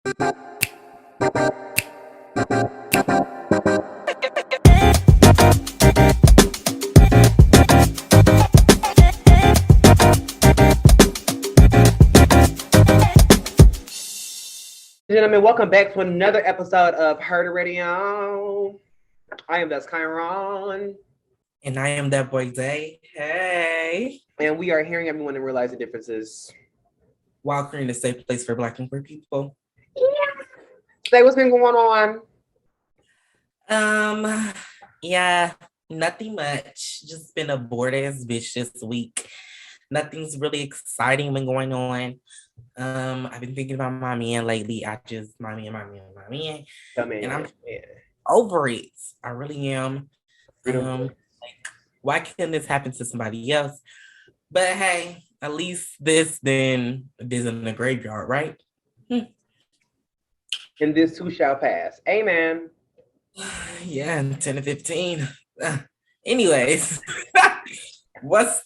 Gentlemen, welcome back to another episode of Heard Already On. I am that's Kyron. And I am that boy Day. Hey. And we are hearing everyone and realizing differences. While creating a safe place for Black and queer people. Yeah. Today, what's been going on? Yeah, nothing much. Just been a bored ass bitch this week. Nothing's really exciting been going on. I've been thinking about my man lately. I just my man. And I'm over it. I really am. Why can't this happen to somebody else? But hey, at least this then is in the graveyard, right? And this too shall pass. Amen. Yeah, 10 to 15. Anyways, what's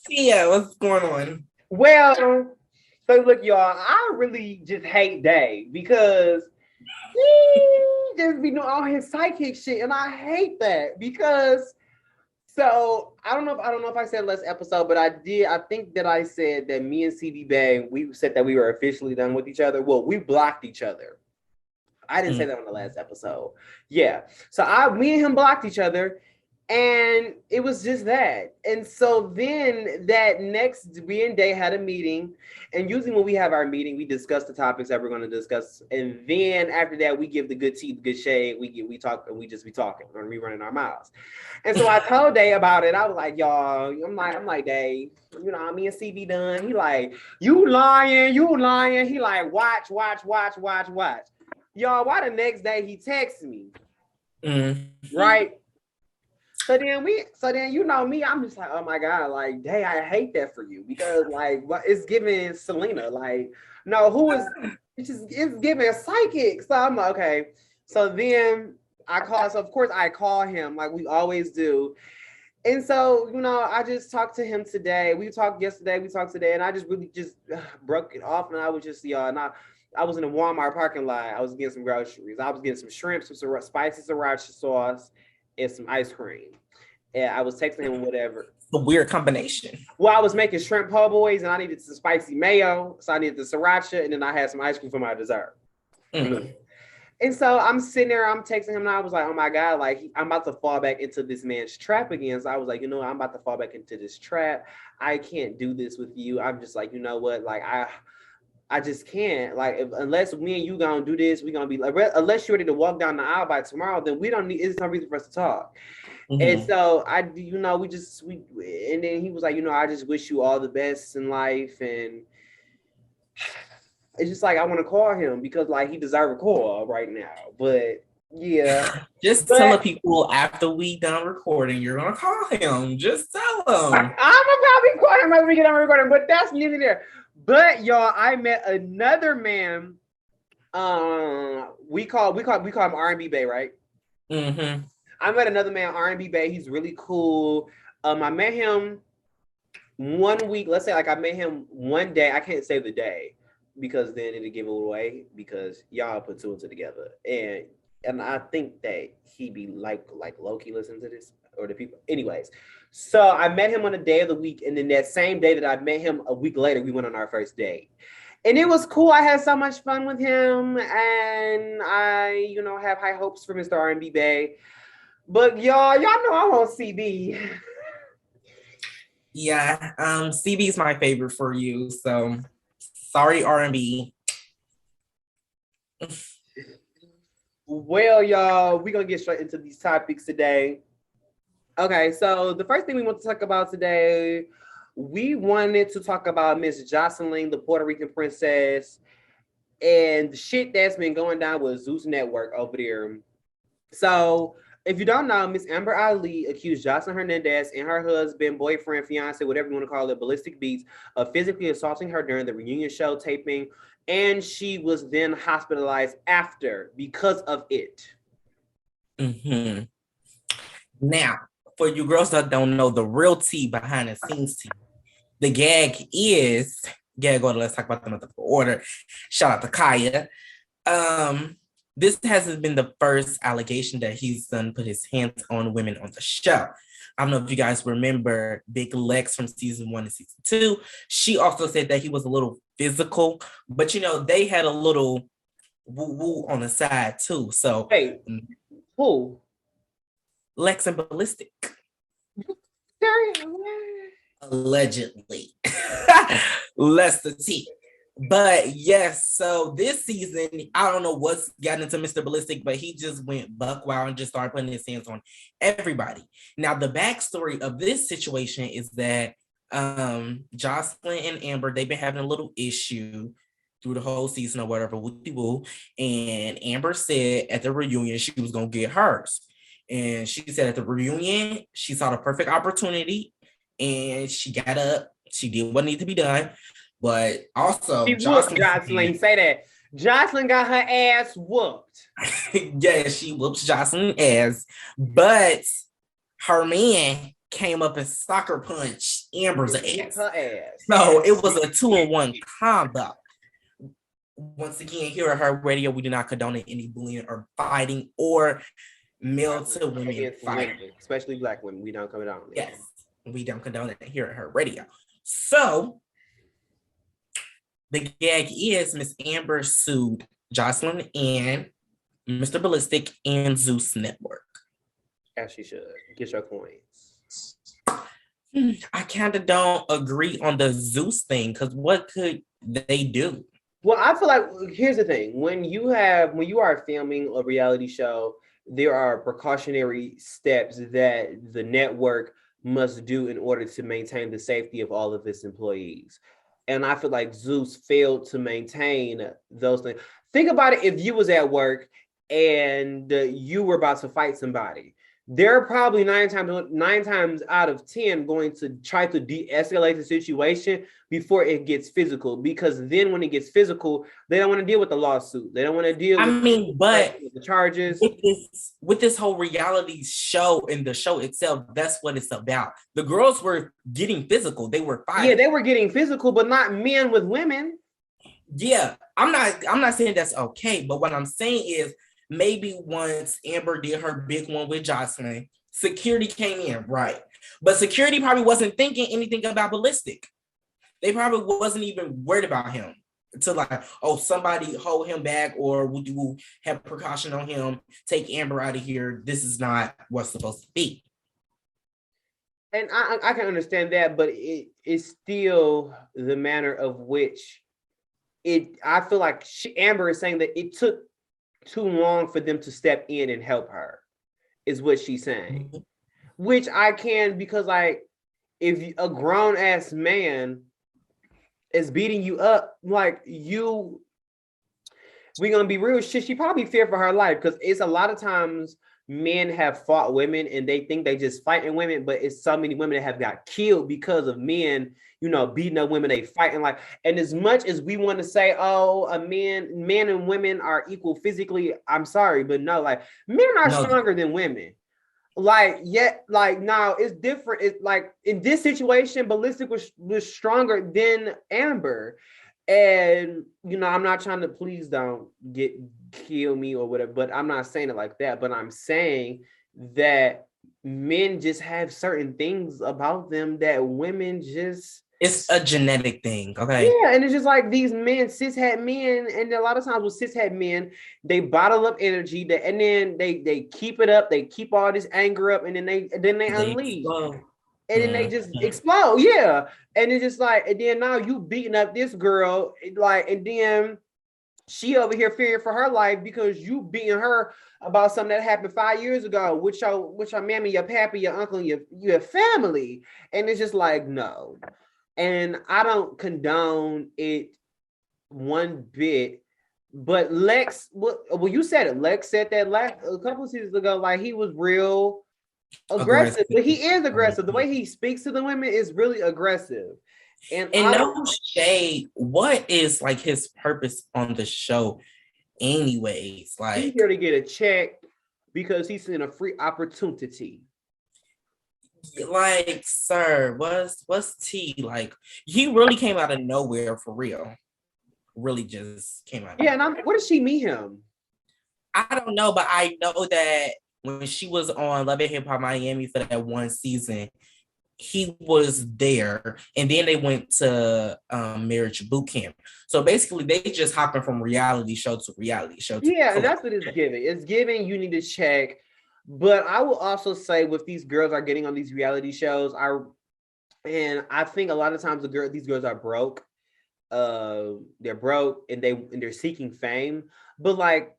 going on? Well, so look, y'all, I really just hate Day because he just be doing all his psychic shit, and I hate that because. So I don't know if I said last episode, but I did. I think that I said that me and CV Bang, we said that we were officially done with each other. Well, we blocked each other. I didn't say that on the last episode. Yeah. So me and him blocked each other, and it was just that. And so then that next, we and Day had a meeting, and usually when we have our meeting, we discuss the topics that we're going to discuss, and then after that, we give the good tea, the good shade. We talk, and we just be talking, and we running our mouths. And so I told Day about it. I was like, y'all, I'm like, Day, you know, me and CV done. He like, you lying. He like, watch. Y'all, why the next day he texts me? Right? So then you know me, I'm just like, oh my God, like, Day, I hate that for you because like what it's giving Selena, like, no, who is it's giving psychic. So I'm like, okay. So then of course I call him like we always do. And so, you know, I just talked to him today. We talked yesterday, we talked today, and I just really just broke it off. And I was just, I was in a Walmart parking lot. I was getting some groceries. I was getting some shrimp, some spicy sriracha sauce, and some ice cream. And I was texting him whatever. A weird combination. Well, I was making shrimp po' boys, and I needed some spicy mayo. So I needed the sriracha, and then I had some ice cream for my dessert. Mm-hmm. And so I'm sitting there, I'm texting him, and I was like, oh my God, like I'm about to fall back into this man's trap again. So I was like, you know, I'm about to fall back into this trap. I can't do this with you. I'm just like, you know what? Like I just can't. Like unless me and you gonna do this, we're gonna be like, unless you're ready to walk down the aisle by tomorrow, then it's no reason for us to talk. Mm-hmm. And so and then he was like, you know, I just wish you all the best in life. And it's just like, I want to call him because like he deserves a call right now. But yeah. Tell people after we done recording, you're going to call him. Just tell him. I'm going to probably call him after we get done recording, but that's neither there. But y'all, I met another man. We call him R&B Bay, right? Mm-hmm. I met another man, R&B Bay. He's really cool. I met him 1 week. Let's say like I met him one day. I can't say the day because then it'll give it away because y'all put two and two together. And I think that he be like low-key listening to this or the people. Anyways, so I met him on a day of the week. And then that same day that I met him a week later, we went on our first date. And it was cool. I had so much fun with him. And I, you know, have high hopes for Mr. R&B Bay. But y'all know I want CB. Yeah, CB is my favorite for you. So sorry, R&B. Well, y'all, we're going to get straight into these topics today. Okay, so the first thing we want to talk about today, we wanted to talk about Miss Josline, the Puerto Rican princess, and the shit that's been going down with Zeus Network over there. So, if you don't know, Miss Amber Ali accused Josline Hernandez and her husband, boyfriend, fiance, whatever you want to call it, Ballistic Beats, of physically assaulting her during the reunion show taping, and she was then hospitalized after because of it. Mm-hmm. Now, for you girls that don't know the real tea behind the scenes tea, the gag is, let's talk about them in the order. Shout out to Kaya. This hasn't been the first allegation that he's done put his hands on women on the show. I don't know if you guys remember Big Lex from season 1 and season 2. She also said that he was a little physical, but they had a little woo-woo on the side too. So Hey, who? Lex and Ballistic. Allegedly. Less the tea. But yes, so this season, I don't know what's gotten into Mr. Ballistic, but he just went buck wild and just started putting his hands on everybody. Now, the backstory of this situation is that Josline and Amber, they've been having a little issue through the whole season or whatever, woo-woo. And Amber said at the reunion she was going to get hers. And she said at the reunion, she saw the perfect opportunity and she got up. She did what needed to be done. But also, she whooped Josline. Say that. Josline got her ass whooped. Yeah, she whoops Josline's ass. But her man came up and soccer punched Amber's ass. Her ass. So it was a 2-in-1 combo. Once again, here at her radio, we do not condone any bullying or fighting or male to women fighting. Especially Black women. We don't condone it. Yes, we don't condone it here at her radio. So the gag is Miss Amber sued Josline and Mr. Ballistic and Zeus Network. As she should. Get your coins. I kind of don't agree on the Zeus thing because what could they do? Well, I feel like here's the thing: when you are filming a reality show, there are precautionary steps that the network must do in order to maintain the safety of all of its employees. And I feel like Zeus failed to maintain those things. Think about it: if you was at work and you were about to fight somebody, they're probably nine times out of 10 going to try to de-escalate the situation before it gets physical. Because then when it gets physical, they don't want to deal with the lawsuit. They don't want to deal with the charges. With this whole reality show and the show itself, that's what it's about. The girls were getting physical. They were fighting. Yeah, they were getting physical, but not men with women. Yeah, I'm not saying that's okay, but what I'm saying is maybe once Amber did her big one with Josline, security came in, right? But security probably wasn't thinking anything about Ballistic. They probably wasn't even worried about him. To like, oh, somebody hold him back, or would you have precaution on him, take Amber out of here. This is not what's supposed to be. And I can understand that, but it is still the manner of which I feel like Amber is saying that it took too long for them to step in and help her, is what she's saying. Mm-hmm. Which I can, because like, if a grown ass man is beating you up, like we're gonna be real shit. She probably feared for her life, because it's a lot of times men have fought women and they think they just fighting women, but it's so many women that have got killed because of men, beating up women, they fighting like. And as much as we want to say, oh, men and women are equal physically, I'm sorry, but no, like men are stronger than women. Like, yet, like now it's different. It's like in this situation, Ballistic was stronger than Amber. And I'm not trying to, please don't kill me or whatever, but I'm not saying it like that. But I'm saying that men just have certain things about them that women just. It's a genetic thing, okay? Yeah, and it's just like these men, cishet men, and a lot of times with cishet men, they bottle up energy, and then they keep it up, they keep all this anger up, and then they unleash. Explode. And then they just explode, yeah. And it's just like, and then now you beating up this girl, like, and then she over here fearing for her life because you beating her about something that happened 5 years ago with your mammy, your pappy, your uncle, your family. And it's just like, no. And I don't condone it one bit. But Lex, well, you said it. Lex said that a couple of seasons ago, like he was real aggressive, but he is aggressive. The way he speaks to the women is really aggressive. And no shade, what is like his purpose on the show anyways? Like, he's here to get a check because he's in a free opportunity. Like, sir, what's tea? Like, he really came out of nowhere for real. really just came out. Yeah, and where did she meet him? I don't know, but I know that when she was on Love and Hip Hop Miami for that one season, he was there, and then they went to Marriage Boot Camp. So basically, they just hopping from reality show to reality show. Yeah, and that's what it's giving. It's giving you need to check. But I will also say, with these girls are getting on these reality shows, I think a lot of times these girls are broke. They're broke and they're seeking fame. But like,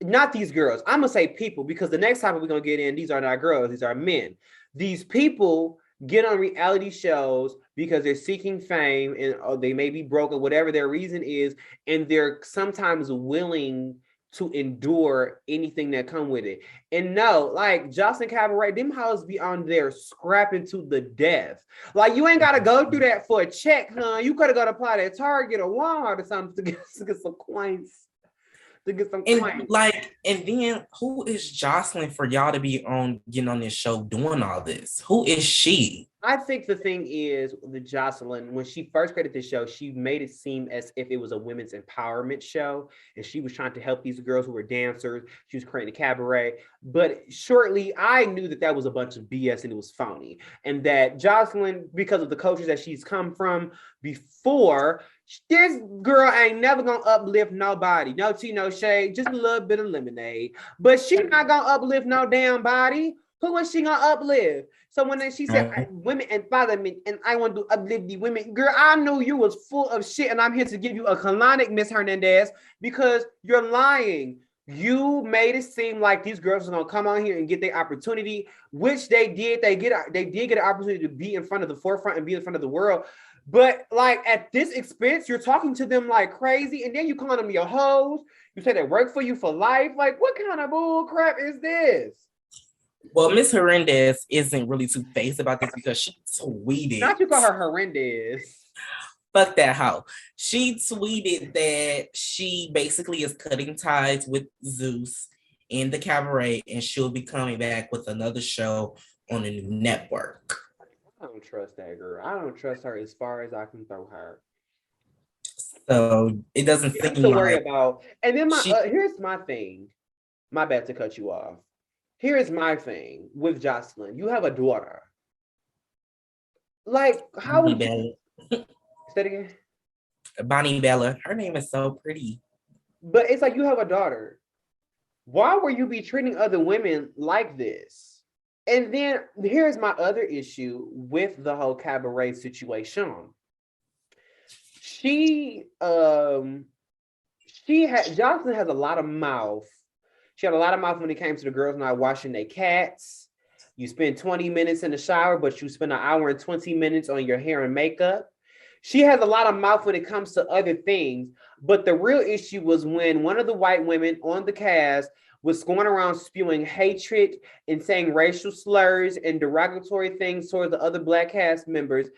not these girls. I'm gonna say people, because the next topic we're gonna get in, these are not girls, these are men. These people get on reality shows because they're seeking fame, and they may be broke or whatever their reason is, and they're sometimes willing to endure anything that come with it. And no, like Josline Cabaret, them hoes be on there scrapping to the death. Like, you ain't gotta go through that for a check, huh? You could have got to apply at Target or Walmart or something to get some coins. To get some coins. And then who is Josline for y'all to be on getting on this show doing all this? Who is she? I think the thing is, the Josline, when she first created this show, she made it seem as if it was a women's empowerment show, and she was trying to help these girls who were dancers. She was creating a cabaret. But shortly, I knew that was a bunch of BS and it was phony. And that Josline, because of the cultures that she's come from before, this girl ain't never gonna uplift nobody. No tea, no shade, just a little bit of lemonade. But she not gonna uplift no damn body. Who was she gonna uplift? So when she said women empowerment and I want to uplift the women, girl, I knew you was full of shit, and I'm here to give you a colonic, Miss Hernandez, because you're lying. You made it seem like these girls are gonna come on here and get their opportunity, which they did. They did get an opportunity to be in front of the forefront and be in front of the world. But like, at this expense, you're talking to them like crazy, and then you calling them your hoes. You say they work for you for life. Like, what kind of bull crap is this? Well, Miss Hernandez isn't really too phased about this because she tweeted. Not you call her Hernandez. Fuck that hoe. She tweeted that she basically is cutting ties with Zeus in the cabaret, and she'll be coming back with another show on a new network. I don't trust that girl. I don't trust her as far as I can throw her. So it doesn't seem to worry about. And then here's my thing. My bad to cut you off. Here's my thing with Josline. You have a daughter. Like, how would you say it again? Bonnie Bella. Her name is so pretty. But it's like, you have a daughter. Why were you be treating other women like this? And then here's my other issue with the whole cabaret situation. Josline has a lot of mouth. She had a lot of mouth when it came to the girls not washing their cats. You spend 20 minutes in the shower, but you spend an hour and 20 minutes on your hair and makeup. She has a lot of mouth when it comes to other things. But the real issue was when one of the white women on the cast was going around spewing hatred and saying racial slurs and derogatory things towards the other Black cast members.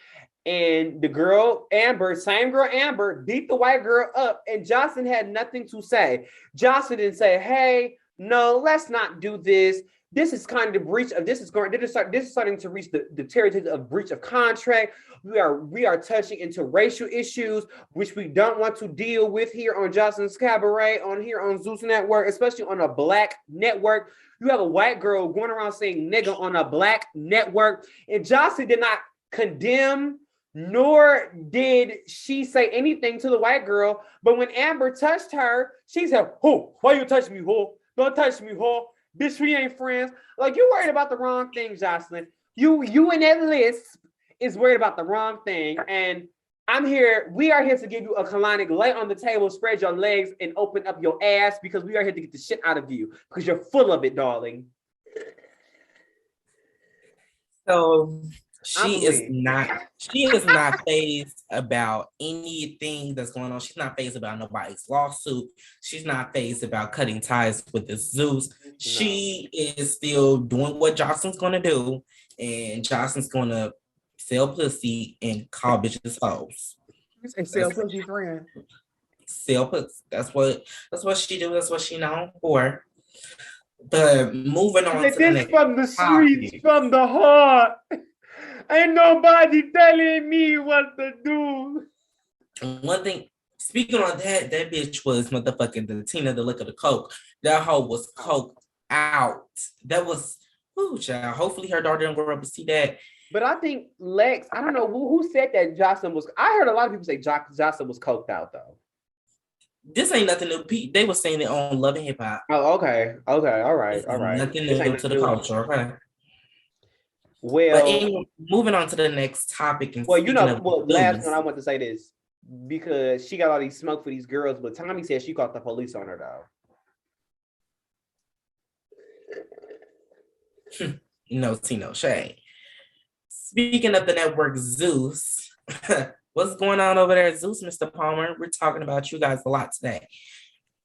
And the girl, Amber, same girl, Amber, beat the white girl up, and Josline had nothing to say. Josline didn't say, hey, no, let's not do this. This is kind of breach of, this is starting to reach the territory of breach of contract. We are touching into racial issues, which we don't want to deal with here on Josline's Cabaret, here on Zeus Network, especially on a Black network. You have a white girl going around saying nigga on a Black network, and Josline did not condemn, nor did she say anything to the white girl. But when Amber touched her, she said, "Who? Why you touch me, who? Don't touch me, who? Bitch, we ain't friends." Like, you worried about the wrong thing, Josline. You in that list is worried about the wrong thing. And we are here to give you a colonic, lay on the table, spread your legs, and open up your ass, because we are here to get the shit out of you, because you're full of it, darling. So she is not fazed about anything that's going on. She's not fazed about nobody's lawsuit. She's not fazed about cutting ties with the Zeus. No. She is still doing what Josline's gonna do, and Josline's gonna sell pussy and call bitches hoes. And sell pussy, friend. Sell pussy. That's what she do. That's what she known for. But moving on to the next from the streets, from the heart. Ain't nobody telling me what to do. One thing Speaking on that, that bitch was motherfucking the Tina, the lick of the coke. That hoe was coked out. That was, ooh, child. Hopefully her daughter didn't grow up to see that. But I think Lex, I don't know who said that Jocelyn was. I heard a lot of people say Jocelyn was coked out though. This ain't nothing new. They were saying it on Love and Hip Hop. Oh, okay. All right. Nothing This new ain't to the new. culture. Okay. Well, but anyway, moving on to the next topic. And well, last one I want to say this because she got all these smoke for these girls, but Tommy said she caught the police on her though. No tea, no shade. Speaking of the network Zeus, what's going on over there at Zeus, Mr. Palmer? We're talking about you guys a lot today.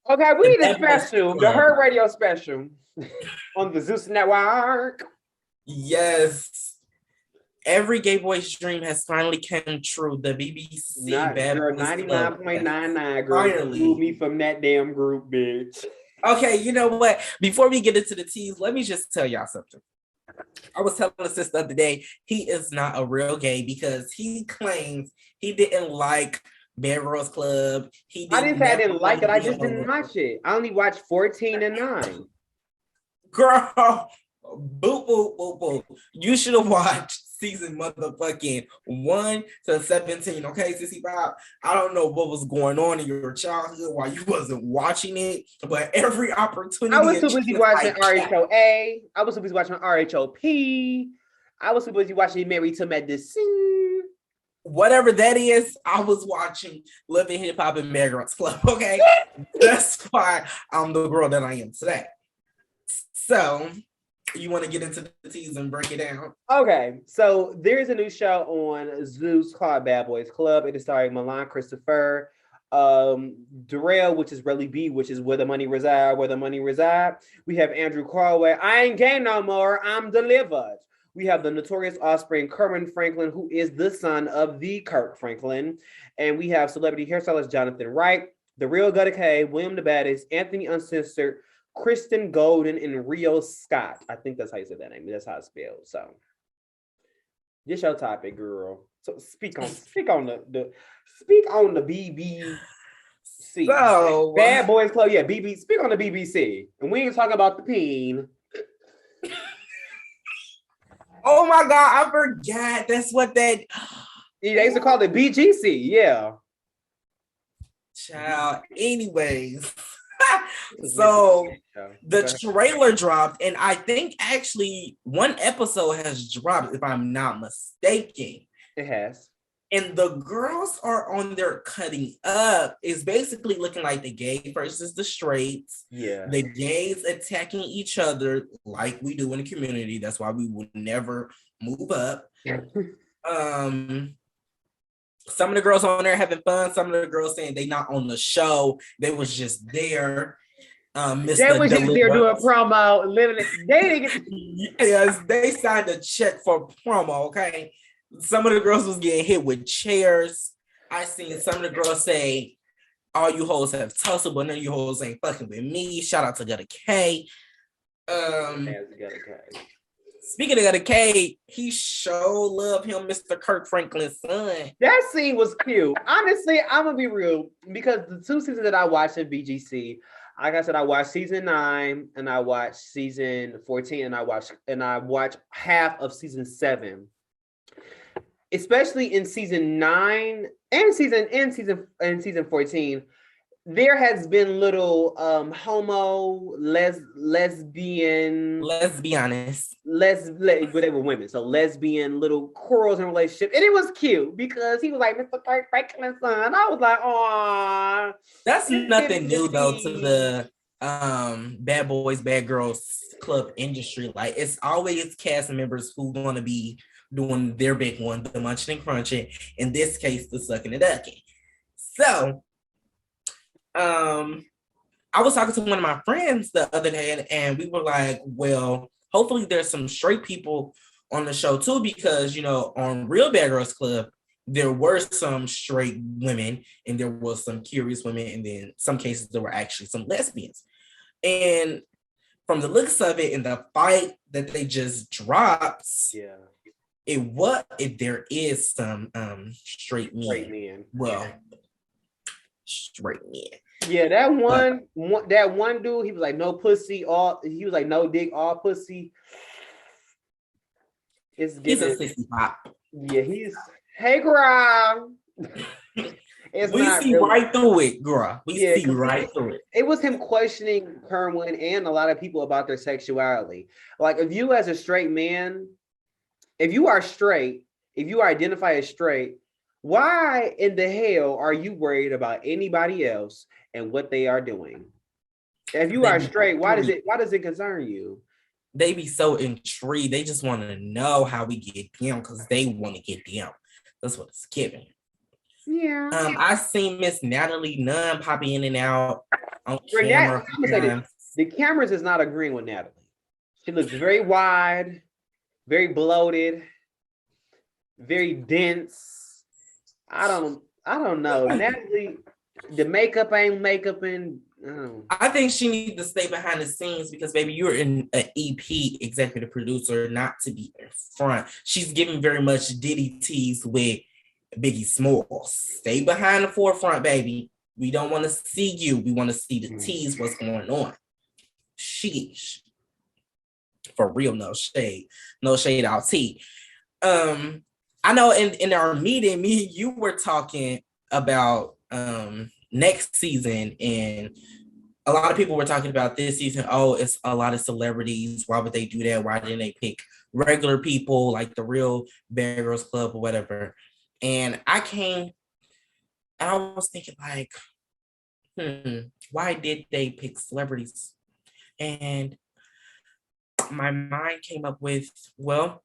Okay, we need a special, the Her Radio special on the Zeus Network. Yes. Every gay boy's dream has finally come true. The BBC girl, 99.99 girl. Finally. Remove me from that damn group, bitch. Okay, you know what? Before we get into the teas, let me just tell y'all something. I was telling the sister the other day, he is not a real gay because he claims he didn't like Bad Girls Club. I didn't say I didn't like it. I just didn't watch it. I only watched 14 and 9. Girl, boop, boop, boop, boop. You should have watched season motherfucking 1 to 17, okay, Sissy Bob? I don't know what was going on in your childhood while you wasn't watching it, but every opportunity. I was too busy watching RHOA. I was too busy watching RHOP. I was too busy watching Married to Medicine. Whatever that is, I was watching Love and Hip Hop and Bad Girls Club, okay? That's why I'm the girl that I am today. So, you want to get into the teas and break it down? Okay, so there's a new show on Zeus called Bad Boys Club. It is starring Milan Christopher, Darrell, which is Relly B, which is Where the Money Reside. We have Andrew Carway. I ain't gay no more. I'm delivered. We have the notorious offspring Kerwin Franklin, who is the son of the Kirk Franklin. And we have celebrity hairstylist Jonathan Wright, The Real Gutta K, William the Baddest, Anthony Uncensored, Kristen Golden, and Rio Scott. I think that's how you say that name. That's how it's spelled. So, this your topic, girl. So speak on the BBC. So Bad Boys Club, yeah, BBC. Speak on the BBC, and we ain't talking about the peen. Oh my God, I forgot. That's what that. Yeah, they used to call it BGC. Yeah. Child. Anyways. So the trailer dropped, and I think actually one episode has dropped, if I'm not mistaken. It has. And the girls are on there cutting up. It's basically looking like the gay versus the straights. Yeah. The gays attacking each other like we do in the community. That's why we would never move up. Some of the girls on there having fun. Some of the girls saying they not on the show. They was just there. They was just there doing promo, living it. They didn't get. Yes, they signed a check for promo. Okay, some of the girls was getting hit with chairs. I seen some of the girls say, "All you hoes have tussle, but none of you hoes ain't fucking with me." Shout out to Gutta K. Speaking of Gutta K, he sure love him, Mr. Kirk Franklin's son. That scene was cute. Honestly, I'm gonna be real because the 2 seasons that I watched in BGC, like I said, I watched season 9 and I watched season 14 and I watched half of season 7. Especially in season 9 and season 14, there has been little let's be honest. But they were women, so lesbian little quarrels in relationship, and it was cute because he was like Mr. Kirk Franklin's son. I was like, "Aw." That's nothing new though to the Bad Boys, Bad Girls Club industry. Like it's always cast members who want to be doing their big one, the munching and crunching. In this case, the sucking and ducking. So. I was talking to one of my friends the other day, and we were like, well, hopefully there's some straight people on the show too, because, you know, on Real Bad Girls Club, there were some straight women and there was some curious women, and then some cases there were actually some lesbians. And from the looks of it and the fight that they just dropped, yeah, there is some straight men. Straight men. Well, straight men. Yeah, that one dude, he was like no pussy, he was like no dick, all pussy. It's He's a giving. 60 pop. Yeah, he's hey girl. It's We not see really. right through it, girl. We Yeah, see right through it. It was him questioning Kerwin and a lot of people about their sexuality. Like, if you as a straight man, if you are straight, if you identify as straight, why in the hell are you worried about anybody else and what they are doing? If you are straight, why does it concern you? They be so intrigued. They just want to know how we get them because they want to get them. That's what it's giving. Yeah. I seen Miss Natalie Nunn popping in and out on camera. camera. The cameras is not agreeing with Natalie. She looks very wide, very bloated, very dense. I don't know. Natalie, the makeup ain't makeuping. I think she needs to stay behind the scenes because, baby, you're in an EP executive producer, not to be in front. She's giving very much Diddy tease with Biggie Smalls. Stay behind the forefront, baby. We don't want to see you. We want to see the tease, what's going on. Sheesh. For real, no shade. No shade out tea. I know in our meeting, me and you were talking about next season, and a lot of people were talking about this season. Oh, it's a lot of celebrities. Why would they do that? Why didn't they pick regular people like the real Bad Girls Club or whatever? And I was thinking like, why did they pick celebrities? And my mind came up with, well,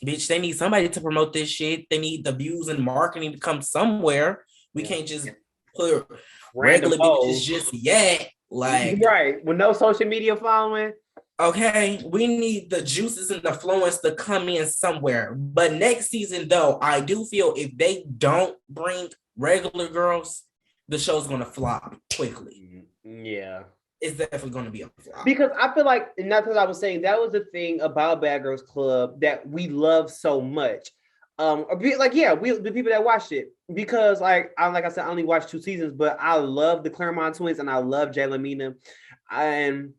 bitch, they need somebody to promote this shit. They need the views and marketing to come somewhere. We can't just put regular bitches just yet. Like, right, with no social media following. Okay, we need the juices and the flowings to come in somewhere. But next season, though, I do feel if they don't bring regular girls, the show's gonna flop quickly. Yeah. It's definitely gonna be a flop. Because I feel like, and that's what I was saying, that was the thing about Bad Girls Club that we love so much. The people that watched it, because like I said, I only watched 2 seasons, but I love the Claremont twins and I love Jayla Mina and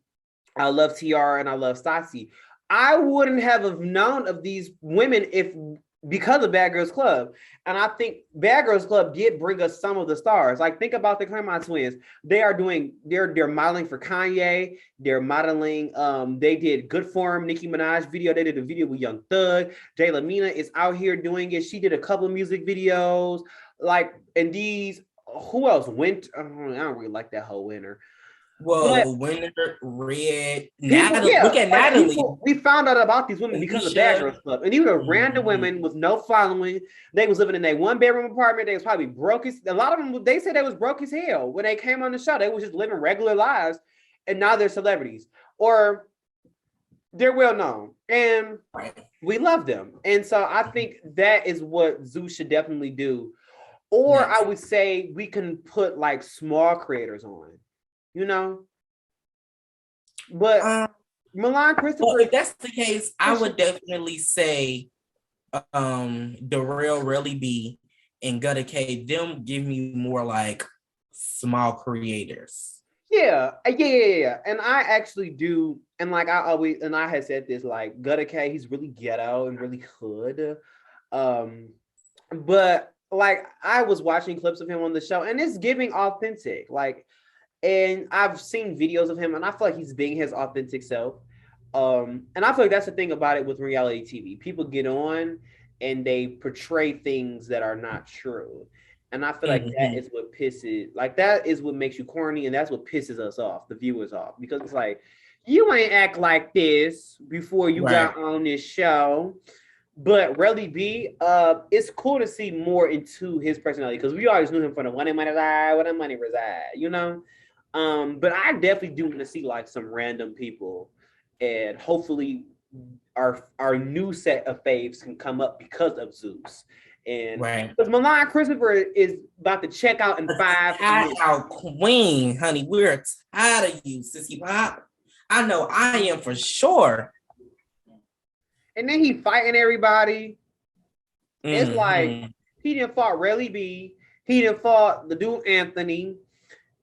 I love TR and I love Stassi. I wouldn't have known of these women because of Bad Girls Club. And I think Bad Girls Club did bring us some of the stars. Like, think about the Claremont twins. They're modeling for Kanye. They're modeling. They did Good Form, Nicki Minaj video. They did a video with Young Thug. Jayla Mina is out here doing it. She did a couple of music videos. Like, and these, who else went? I don't really like that whole winner. Well, Winter, Red, Natalie. Look at like Natalie. We found out about these women because of Bad Girls Club. And these were random women with no following. They was living in a 1-bedroom apartment. They was probably broke. A lot of them, they said they was broke as hell. When they came on the show, they was just living regular lives. And now they're celebrities. Or they're well known. And we love them. And so I think that is what Zeus should definitely do. Or I would say we can put like small creators on. You know, but Milan Christopher. Well, if that's the case, I would definitely say Darrell Really B and Gutta K, them give me more like small creators. Yeah. And I actually do, and like I had said this, like Gutta K, he's really ghetto and really hood. But like I was watching clips of him on the show, and it's giving authentic, like. And I've seen videos of him, and I feel like he's being his authentic self. And I feel like that's the thing about it with reality TV. People get on and they portray things that are not true. And I feel like that is what makes you corny, and that's what pisses us off, the viewers off. Because it's like, you ain't act like this before you got on this show. But Relly B, it's cool to see more into his personality, because we always knew him from the When the Money Reside, you know? But I definitely do want to see like some random people, and hopefully our new set of faves can come up because of Zeus. And because Milan Christopher is about to check out in 5 minutes. Out queen, honey. We're tired of you, Sissy Pop. I know I am for sure. And then he fighting everybody. It's like he didn't fought Relly B. He done fought the dude Anthony.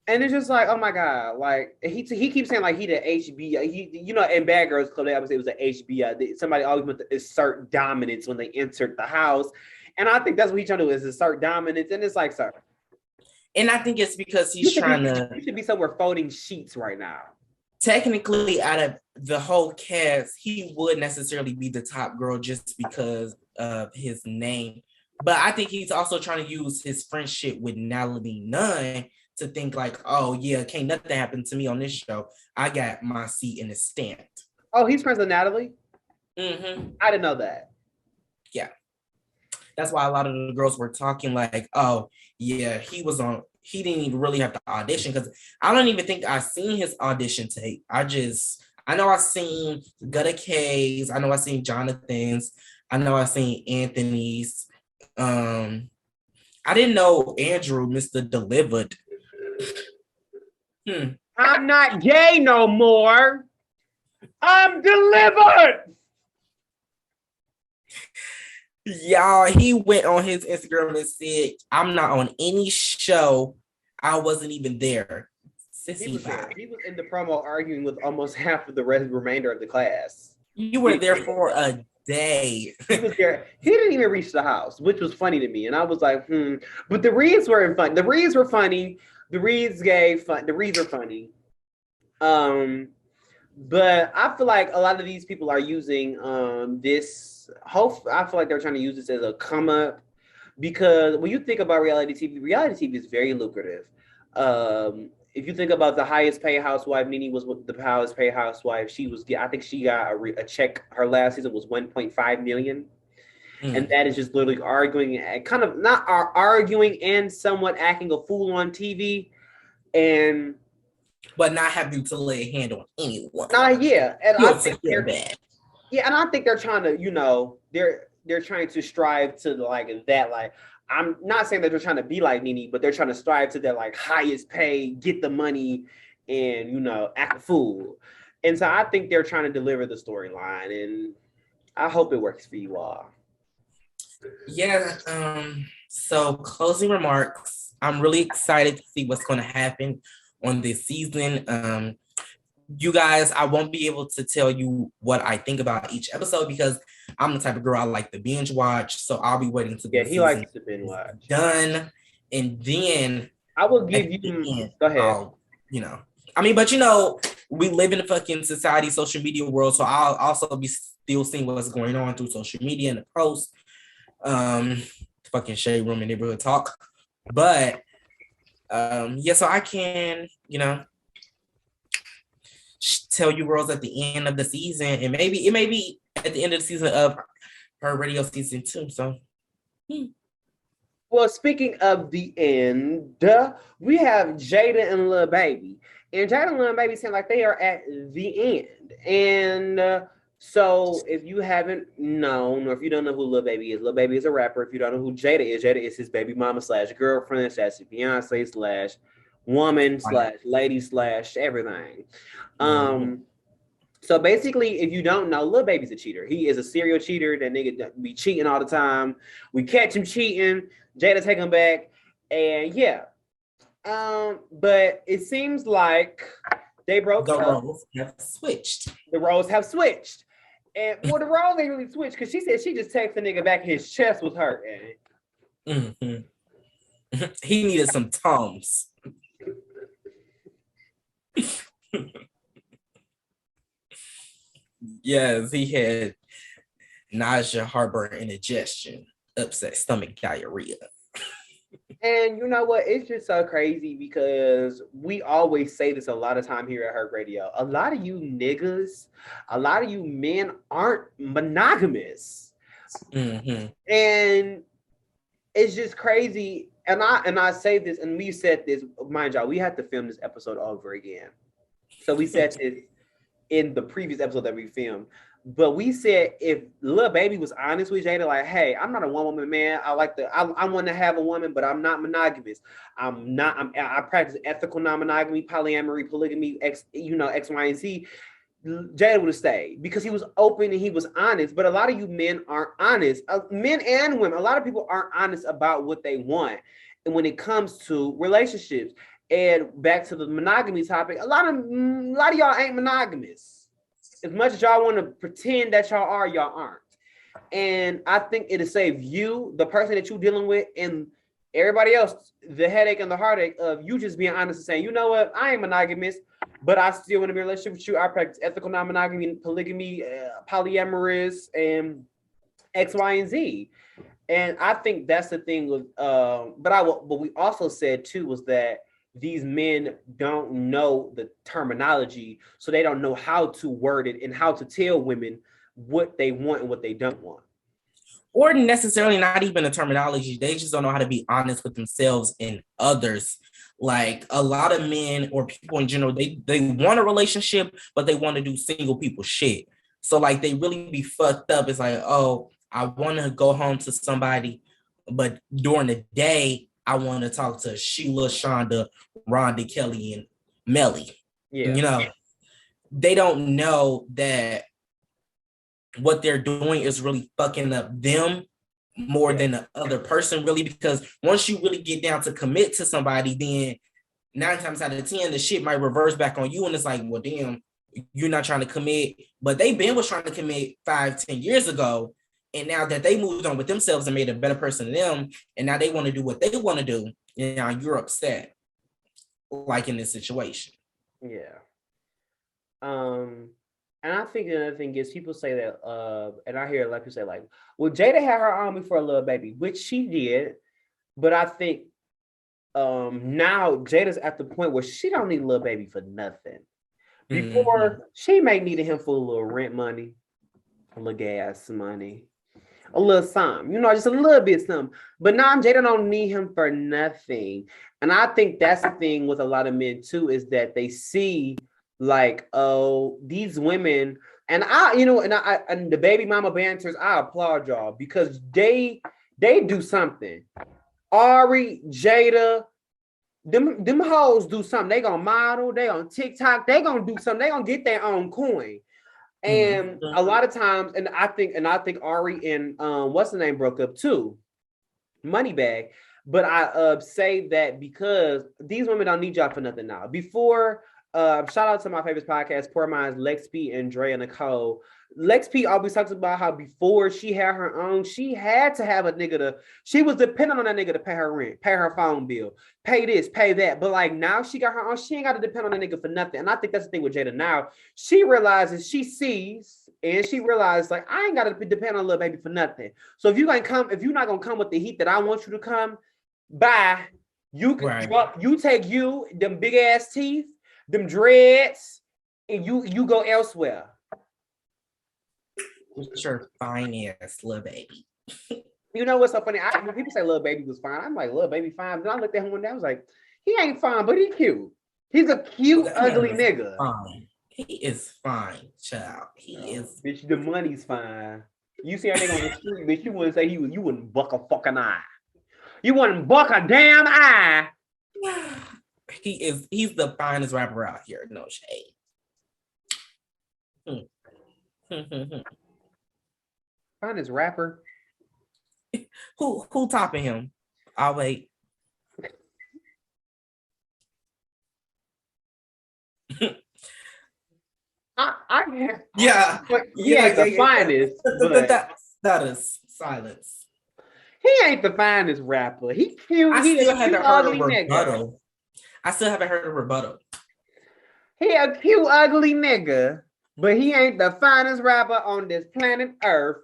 And it's just like, oh my god, like he keeps saying like he the HBI. He in Bad Girls Club they always say it was an HBI. Somebody always went to assert dominance when they entered the house, and I think that's what he's trying to do is assert dominance. And it's like, sir, and I think it's because he's trying to. You should be somewhere folding sheets right now. Technically, out of the whole cast, he would necessarily be the top girl just because of his name. But I think he's also trying to use his friendship with Natalie Nunn to think like, oh yeah, can't nothing happen to me on this show. I got my seat in the stand. Oh, he's friends with Natalie? Mm-hmm. I didn't know that. Yeah. That's why a lot of the girls were talking like, oh yeah, he didn't even really have to audition because I don't even think I seen his audition tape. I know I seen Gutta K's, I know I seen Jonathan's, I know I seen Anthony's. I didn't know Andrew, Mr. Delivered. I'm not gay no more. I'm delivered. Y'all, he went on his Instagram and said, I'm not on any show. I wasn't even there. He was in the promo arguing with almost half of the remainder of the class. You were there for a day. He was there. He didn't even reach the house, which was funny to me. And I was like, But the reads were fun. The reads were funny. The reads gave fun. The reads are funny. But I feel like a lot of these people are using this. I feel like they're trying to use this as a come up because when you think about reality TV is very lucrative. If you think about the highest paid housewife, Nene was the highest paid housewife. I think she got a check. Her last season was 1.5 million. And that is just literally arguing and kind of not arguing and somewhat acting a fool on TV. But not having to lay a hand on anyone. Yeah. And I think they're bad. Yeah, and I think they're trying to, they're trying to strive to like that. Like, I'm not saying that they're trying to be like Nene, but they're trying to strive to that like highest pay, get the money, and act a fool. And so I think they're trying to deliver the storyline, and I hope it works for you all. Yeah. So closing remarks. I'm really excited to see what's going to happen on this season. You guys, I won't be able to tell you what I think about each episode because I'm the type of girl I like to binge watch. So I'll be waiting to he likes to binge watch done, and then I will give you. Go ahead. But we live in a fucking society, social media world. So I'll also be still seeing what's going on through social media and the posts, fucking shade room and neighborhood talk. But so I can, tell you girls at the end of the season, and maybe it may be at the end of the season of her radio season 2. So, Well, speaking of the end, we have Jayda and Lil Baby, and Jayda and Lil Baby seem like they are at the end. And so, if you haven't known, or if you don't know who Lil Baby is a rapper. If you don't know who Jayda is his baby mama / girlfriend / fiance / woman / lady / everything. So basically, if you don't know, Lil Baby's a cheater. He is a serial cheater. That nigga be cheating all the time. We catch him cheating. Jayda take him back, and yeah. But it seems like they broke up. The roles have switched. The roles have switched, and the roles ain't really switched because she said she just texted the nigga back. His chest was hurting. He needed some Tums. Yes, he had nausea, heartburn, indigestion, upset stomach, diarrhea. And you know what? It's just so crazy because we always say this a lot of time here at Herc Radio. A lot of you niggas, a lot of you men aren't monogamous. And it's just crazy. And I say this, and we said this, mind y'all, we had to film this episode over again. So we said this in the previous episode that we filmed. But we said if Lil Baby was honest with Jayda, like, hey, I'm not a one woman man. I want to have a woman, but I'm not monogamous. I practice ethical non-monogamy, polyamory, polygamy, X, Y, and Z. Jayda would have stayed because he was open and he was honest. But a lot of you men aren't honest. Men and women, a lot of people aren't honest about what they want. when it comes to relationships. And back to the monogamy topic, a lot of y'all ain't monogamous. As much as y'all want to pretend that y'all are, y'all aren't. And I think it'll save you, the person that you're dealing with, and everybody else, the headache and the heartache of you just being honest and saying, you know what, I ain't monogamous, but I still want to be in a relationship with you. I practice ethical non-monogamy, polygamy, polyamorous, and X, Y, and Z. And I think that's the thing with, but we also said too was that these men don't know the terminology, so they don't know how to word it and how to tell women what they want and what they don't want. Or necessarily not even the terminology. They just don't know how to be honest with themselves and others. Like a lot of men or people in general, they want a relationship, but they want to do single people shit. So like they really be fucked up. It's like, oh, I want to go home to somebody, but during the day, I want to talk to Sheila, Shonda, Rhonda, Kelly, and Melly. Yeah. You know, they don't know that what they're doing is really fucking up them more than the other person, really, because once you really get down to commit to somebody, then 9 times out of 10, the shit might reverse back on you. And it's like, well, damn, you're not trying to commit, but they been was trying to commit 5-10 years ago. And now that they moved on with themselves and made a better person than them, and now they want to do what they want to do, and now you're upset, like in this situation. Yeah. And I think another thing is people say that, and I hear like you say, like, well, Jayda had her army for a little baby, which she did, but I think now Jayda's at the point where she don't need a little baby for nothing. Before, she may needed him for a little rent money, a little gas money, a little something, you know, just a little bit something. But now Jayda don't need him for nothing. And I think that's the thing with a lot of men too, is that they see like, oh, these women, and I, you know, and the baby mama banters, I applaud y'all because they do something. Ari, Jayda, them hoes do something. They gonna model, they on TikTok, they gonna do something, they gonna get their own coin. And a lot of times, and I think Ari and what's the name broke up too, Moneybag. But I say that because these women don't need y'all for nothing now. Before, shout out to my favorite podcast, Poor Minds, Lex P and Dre and Nicole. Lex P always talks about how before she had her own, she had to have a nigga she was dependent on that nigga to pay her rent, pay her phone bill, pay this, pay that. But like now she got her own, she ain't got to depend on that nigga for nothing. And I think that's the thing with Jayda now. She realizes, she sees, and she realizes like, I ain't got to depend on a little baby for nothing. So if you're not gonna come with the heat that I want you to come, bye. You can you take you, them big ass teeth, them dreads, and you go elsewhere. Sure, fine ass little baby. You know what's so funny? When people say little baby was fine, I'm like, little baby fine. Then I looked at him one day, I was like, he ain't fine, but he cute. He's a cute, ugly nigga. Fine. He is fine, child. He is. Bitch, the money's fine. You see a nigga on the street, bitch, you wouldn't say you wouldn't buck a fucking eye. You wouldn't buck a damn eye. He's the finest rapper out here, no shade. Finest rapper. Who topping him? I'll wait. Yeah, he ain't the finest. That is silence. He ain't the finest rapper. He cute. He still haven't heard a rebuttal. I still haven't heard a rebuttal. He a cute, ugly nigga, but he ain't the finest rapper on this planet Earth.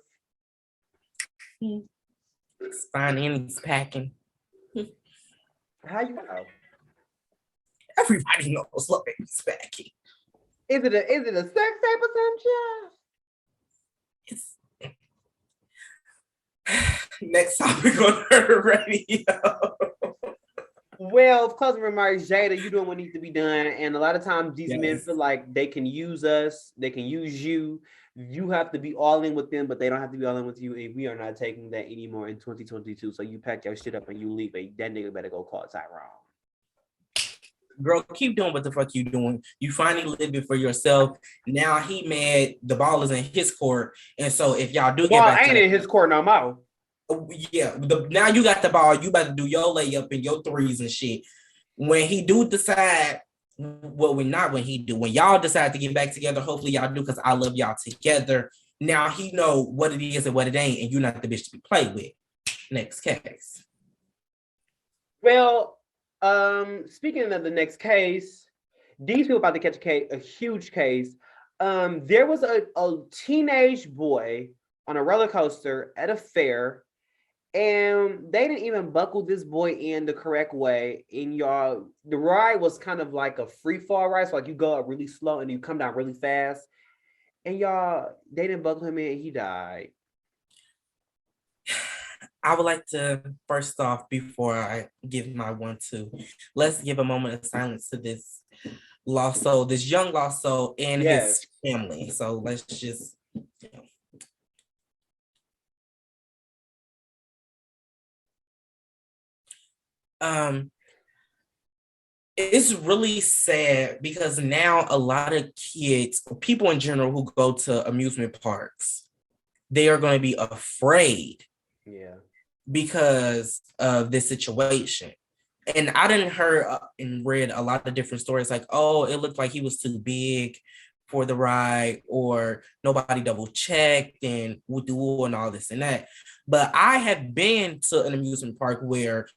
He's fine and he's packing. How you know? Everybody knows look he's packing. Is it a sex tape or some shit? Next topic on her radio. Well, closing remarks, Jayda, you doing what needs to be done. And a lot of times these men feel like they can use us, they can use you. You have to be all in with them, but they don't have to be all in with you. And we are not taking that anymore in 2022. So you pack your shit up and you leave. That nigga better go call Tyrone. Girl, keep doing what the fuck you doing. You finally living for yourself. Now he mad. The ball is in his court. And so if y'all do get back ain't in his court no more. Yeah, now you got the ball. You about to do your layup and your threes and shit. When he do decide, well, when y'all decide to get back together, hopefully y'all do because I love y'all together. Now he know what it is and what it ain't, and you're not the bitch to be played with. Next case. Well, speaking of the next case, these people about to catch a huge case. There was a teenage boy on a roller coaster at a fair, and they didn't even buckle this boy in the correct way. And y'all, the ride was kind of like a free fall ride, so like you go up really slow and you come down really fast. And y'all, they didn't buckle him in, and he died. I would like to first off, before I give my 1-2, let's give a moment of silence to this lost soul, this young lost soul, and Yes. his family. So let's just. It's really sad because now a lot of kids, people in general who go to amusement parks, they are going to be afraid. Yeah. Because of this situation. And I didn't heard and read a lot of different stories like, oh, it looked like he was too big for the ride, or nobody double checked and woo and all this and that. But I have been to an amusement park where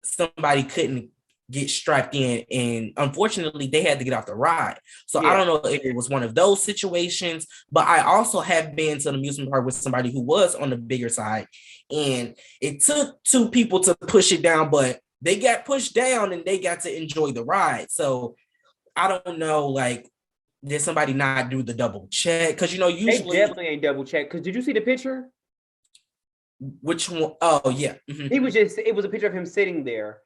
somebody couldn't get strapped in, and unfortunately they had to get off the ride. So I don't know if it was one of those situations, but I also have been to an amusement park with somebody who was on the bigger side, and it took two people to push it down, but they got pushed down and they got to enjoy the ride. So I don't know, like, did somebody not do the double check? Because usually they definitely ain't double check. Because did you see the picture? Which one? Oh yeah. Mm-hmm. It was a picture of him sitting there.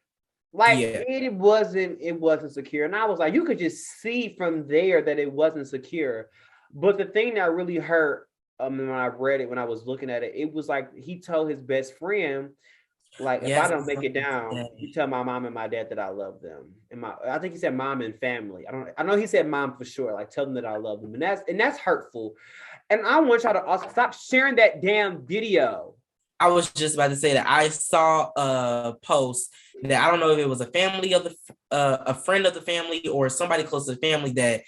Like it wasn't secure. And I was like, you could just see from there that it wasn't secure. But the thing that really hurt, when I read it, when I was looking at it, it was like he told his best friend, like, if I don't make it down, you tell my mom and my dad that I love them. And I think he said mom and family. I know he said mom for sure, like tell them that I love them. And that's hurtful. And I want y'all to also stop sharing that damn video. I was just about to say that I saw a post that I don't know if it was a family of a friend of the family or somebody close to the family, that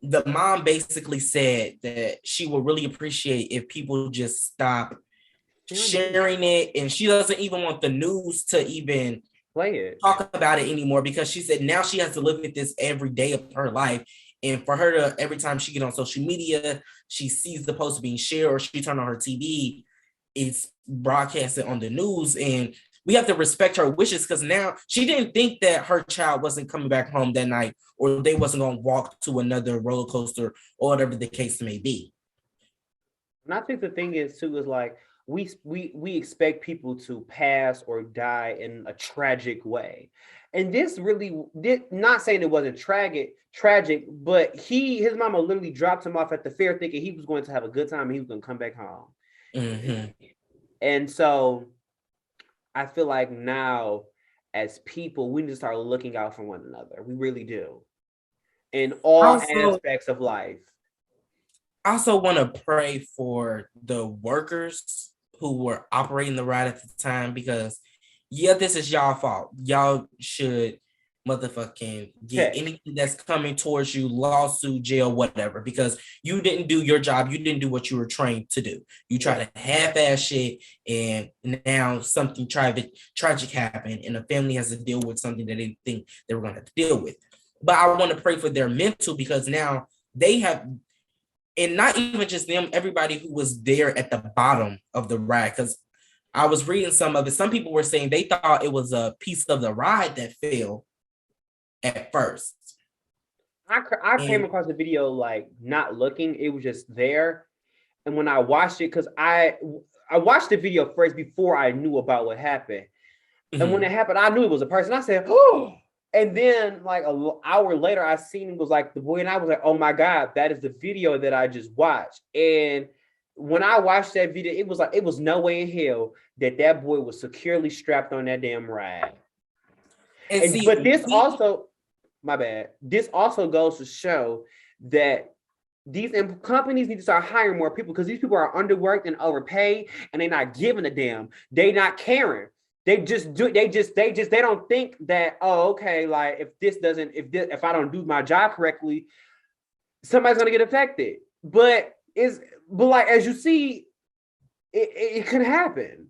the mom basically said that she would really appreciate if people just stop sharing it, and she doesn't even want the news to even talk about it anymore, because she said now she has to live with this every day of her life. And for her to, every time she get on social media, she sees the post being shared or she turn on her TV, it's broadcasted on the news, and we have to respect her wishes, because now she didn't think that her child wasn't coming back home that night, or they wasn't going to walk to another roller coaster or whatever the case may be. And I think the thing is too is like we expect people to pass or die in a tragic way, and this really did not saying it wasn't tragic, but his mama literally dropped him off at the fair thinking he was going to have a good time and he was going to come back home. Mm-hmm. And so I feel like now as people, we need to start looking out for one another. We really do. In all aspects of life. I also want to pray for the workers who were operating the ride at the time, because this is y'all fault. Y'all should motherfucking get anything that's coming towards you, lawsuit, jail, whatever, because you didn't do your job. You didn't do what you were trained to do. You try to half-ass shit, and now something tragic happened, and the family has to deal with something that they didn't think they were going to have to deal with. But I want to pray for their mental, because now they have, and not even just them, everybody who was there at the bottom of the ride, because I was reading some of it. Some people were saying they thought it was a piece of the ride that fell at first. I came across the video like not looking, it was just there. And when I watched it, because I watched the video first before I knew about what happened. Mm-hmm. And when it happened, I knew it was a person. I said, oh. And then like an hour later, I seen it was like the boy, and I was like, oh my God, that is the video that I just watched. And when I watched that video, it was like, it was no way in hell that boy was securely strapped on that damn ride. But this also, my bad, this also goes to show that these companies need to start hiring more people because these people are underworked and overpaid, and they're not giving a damn. They not caring. They just do. They don't think that. Oh, okay. Like if I don't do my job correctly, somebody's gonna get affected. But like as you see, it could happen.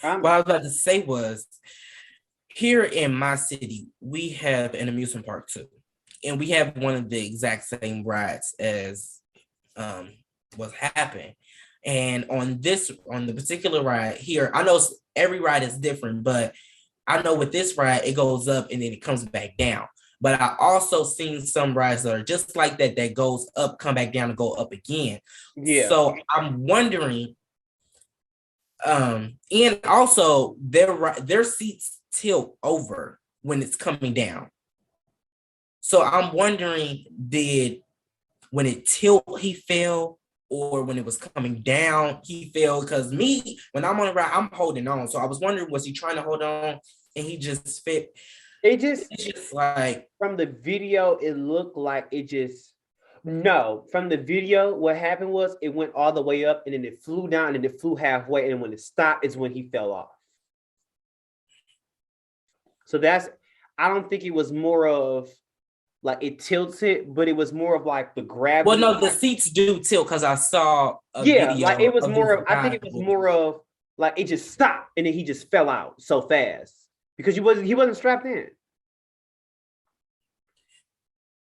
What I was about to say was, here in my city, we have an amusement park too. And we have one of the exact same rides as what's happened. And on the particular ride here, I know every ride is different, but I know with this ride, it goes up and then it comes back down. But I also seen some rides that are just like that goes up, come back down, and go up again. Yeah. So I'm wondering, and also their seats tilt over when it's coming down. So I'm wondering, when it tilt, he fell, or when it was coming down, he fell? Because me, when I'm on the ride, I'm holding on. So I was wondering, was he trying to hold on and he just fit? It's just like, from the video, it looked like it just, no, from the video, what happened was it went all the way up and then it flew down and it flew halfway. And when it stopped is when he fell off. So I don't think it was more of like it tilts it, but it was more of like the gravity. Well, no, the seats do tilt because I saw a video. Like it was more of, I think it was more of like it just stopped and then he just fell out so fast because he wasn't strapped in.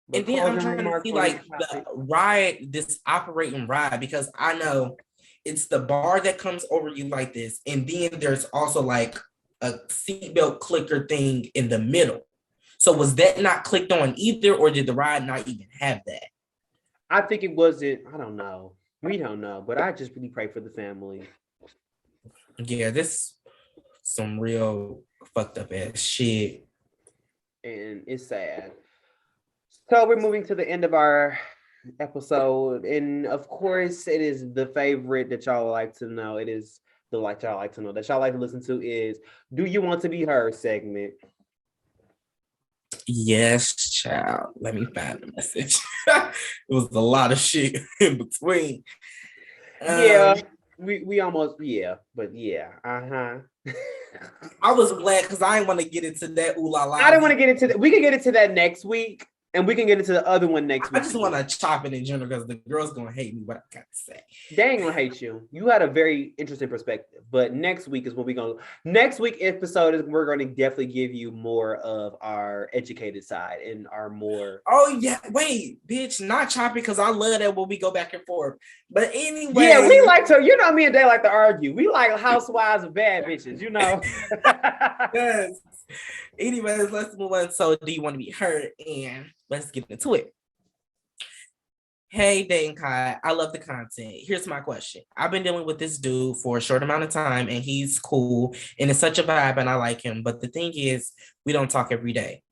But and then I'm trying to see like the ride, this operating ride, because I know it's the bar that comes over you like this, and then there's also like a seatbelt clicker thing in the middle. So was that not clicked on either, or did the ride not even have that? I think it wasn't. I don't know. We don't know, but I just really pray for the family. Yeah, this some real fucked up ass shit. And it's sad. So we're moving to the end of our episode. And of course, it is the favorite that y'all like to know. It is the like y'all like to know that y'all like to listen to is Do You Want to Be Heard segment. Yes, child. Let me find the message. It was a lot of shit in between. Yeah, we almost, yeah, but yeah, I was glad because I didn't want to get into that ooh la la. I don't want to get into that. We can get into that next week. And we can get into the other one next week. I just want to chop it in general because the girls going to hate me what I got to say. They ain't going to hate you. You had a very interesting perspective. But next week is what we're going to... Next week episode is we're going to definitely give you more of our educated side and our more... Oh, yeah. Wait, bitch. Not choppy because I love that when we go back and forth. But anyway... Yeah, we like to... You know me and Day like to argue. We like housewives of bad bitches, you know? Yes. Anyways, let's move on. So, do you want to be heard? And let's get into it. Hey, Day and Kai, I love the content. Here's my question. I've been dealing with this dude for a short amount of time, and he's cool, and it's such a vibe, and I like him. But the thing is, we don't talk every day.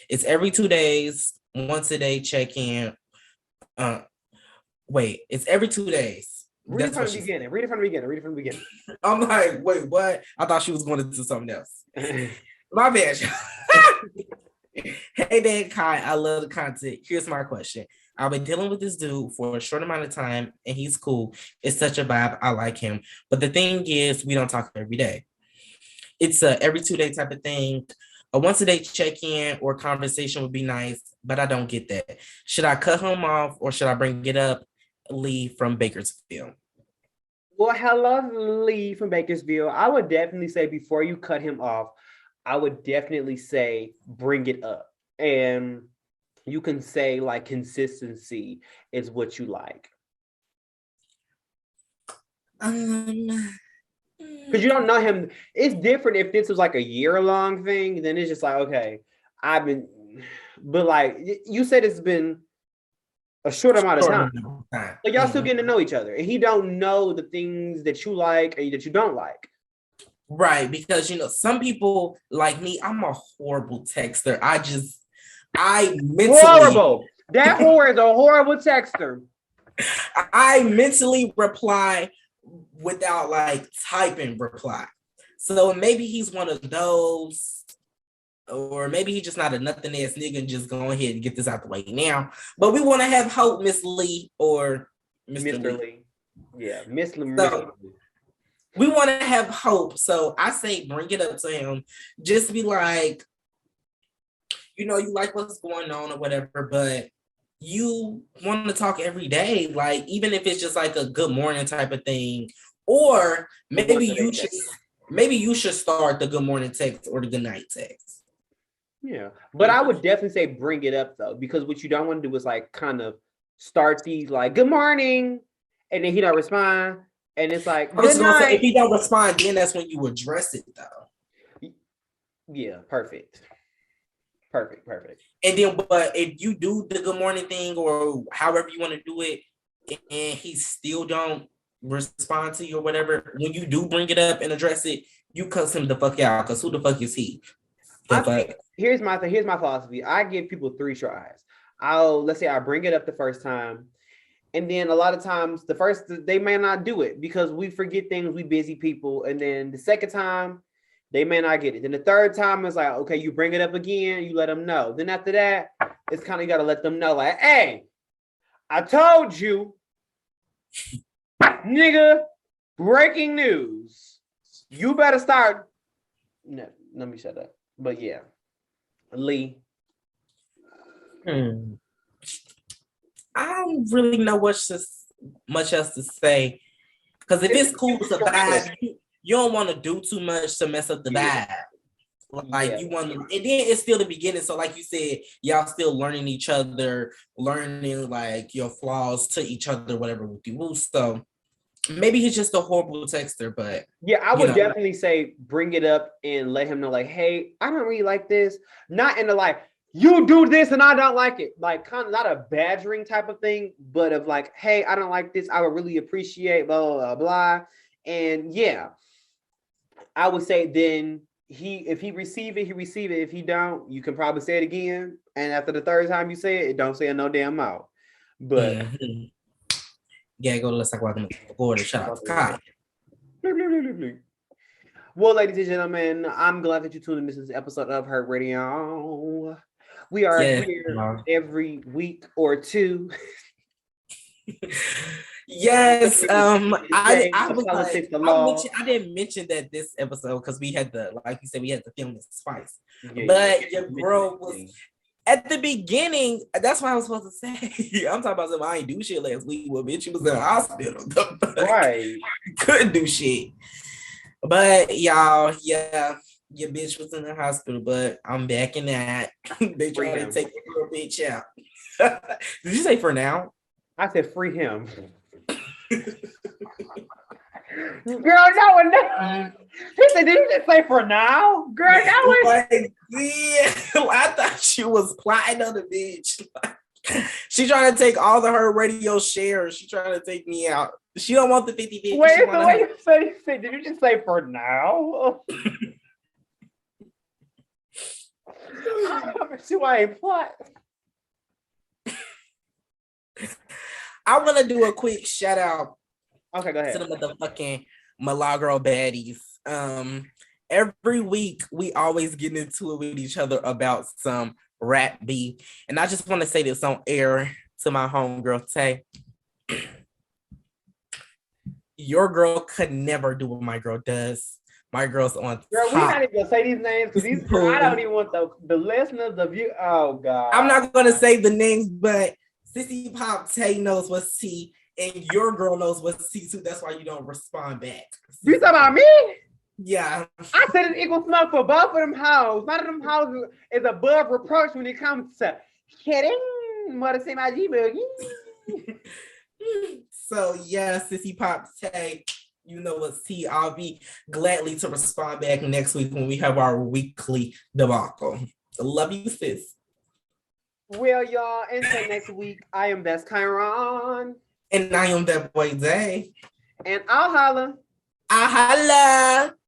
It's every 2 days, once a day check-in. It's every 2 days. Read it from the beginning. I'm like, wait, what? I thought she was going to do something else. My bad. Hey, Dan Kai, I love the content. Here's my question. I've been dealing with this dude for a short amount of time, and he's cool. It's such a vibe. I like him. But the thing is, we don't talk every day. It's a every 2 day type of thing. A once a day check-in or conversation would be nice, but I don't get that. Should I cut him off or should I bring it up? Lee from Bakersfield. Well, hello, Lee from Bakersfield. I would definitely say before you cut him off, I would definitely say bring it up. And you can say like consistency is what you like. Because you don't know him. It's different if this was like a year-long thing, then it's just like, okay, but like you said it's been a short amount of time. So y'all still getting to know each other. And he don't know the things that you like or that you don't like. Right, because some people like me, I'm a horrible texter. I mentally horrible. That whore is a horrible texter. I mentally reply without like typing reply. So maybe he's one of those. or maybe he's just not a nothing ass nigga and just go ahead and get this out the way now. But we want to have hope, Miss Lee or Mr. Lee. Yeah, Miss Lee. So, we want to have hope. So I say bring it up to him. Just be like, you know, you like what's going on or whatever, but you want to talk every day. Like, even if it's just like a good morning type of thing. Or maybe you should start the good morning text or the good night text. Yeah. But I would definitely say bring it up though, because what you don't want to do is like kind of start these like good morning, and then he don't respond. And it's like, if he don't respond, then that's when you address it, though. Yeah, perfect. And then, but if you do the good morning thing or however you want to do it, and he still don't respond to you or whatever, when you do bring it up and address it, you cuss him the fuck out, because who the fuck is he? Here's my philosophy. I give people 3 tries. Let's say I bring it up the first time. And then a lot of times they may not do it because we forget things, we busy people. And then the second time, they may not get it. Then the third time is like, okay, you bring it up again, you let them know. Then after that, it's kind of, you got to let them know like, hey, I told you, nigga, breaking news. You better start. No, let me shut up. But yeah, Lee. I don't really know much else to say, because if it's cool to vibe, you don't want to do too much to mess up the vibe. Like you want to, and then it's still the beginning. So like you said, y'all still learning each other, learning like your flaws to each other, whatever with you. So maybe he's just a horrible texter, but yeah, I would definitely say bring it up and let him know like, hey, I don't really like this. Not in the like, you do this and I don't like it. Like kind of not a badgering type of thing, but of like, hey, I don't like this. I would really appreciate blah, blah, blah, blah. And yeah, I would say then if he receive it, he receive it. If he don't, you can probably say it again. And after the third time you say it don't say it no damn mouth. But yeah, go let's talk about the shot. Well, ladies and gentlemen, I'm glad that you tuned in to this episode of Hurt Radio. We are here every week or two. Yes, I didn't mention that this episode because we had like you said, we had to film this twice. But your girl was at the beginning. That's what I was supposed to say. I'm talking about something I ain't do shit last week. Well, bitch, she was in the hospital. Right, couldn't do shit. But y'all, yeah, your bitch was in the hospital, but I'm back in that. They trying to take the little bitch out. Did you say for now? I said free him. Girl, no one knows. He said, did you just say for now? Girl, that was... Yeah, I thought she was plotting on the bitch. She trying to take all of her radio shares. She trying to take me out. She don't want the 50-50. Wait, so what you said? Did you just say for now? See why I ain't plot. I want to do a quick shout out. Okay, go ahead. To the motherfucking Milagro baddies. Every week we always get into it with each other about some rap beef, and I just want to say this on air to my homegirl Tay. Your girl could never do what my girl does. My girl's on girl, top. We're not even gonna say these names because these I don't even want the listeners, the view. Oh God. I'm not gonna say the names, but Sissy Pop Tay knows what's T, and your girl knows what's T too. That's why you don't respond back. You talking about me? Yeah. I said it's equal smoke for both of them hoes. None of them houses is above reproach when it comes to kidding. What to say my G-Boogie. So yeah, Sissy Pop Tay, you know what's T. I'll be gladly to respond back next week when we have our weekly debacle. Love you, sis. Well, y'all, until next week, I am Best Chiron. And I am that boy Day. And I'll holla. I holla.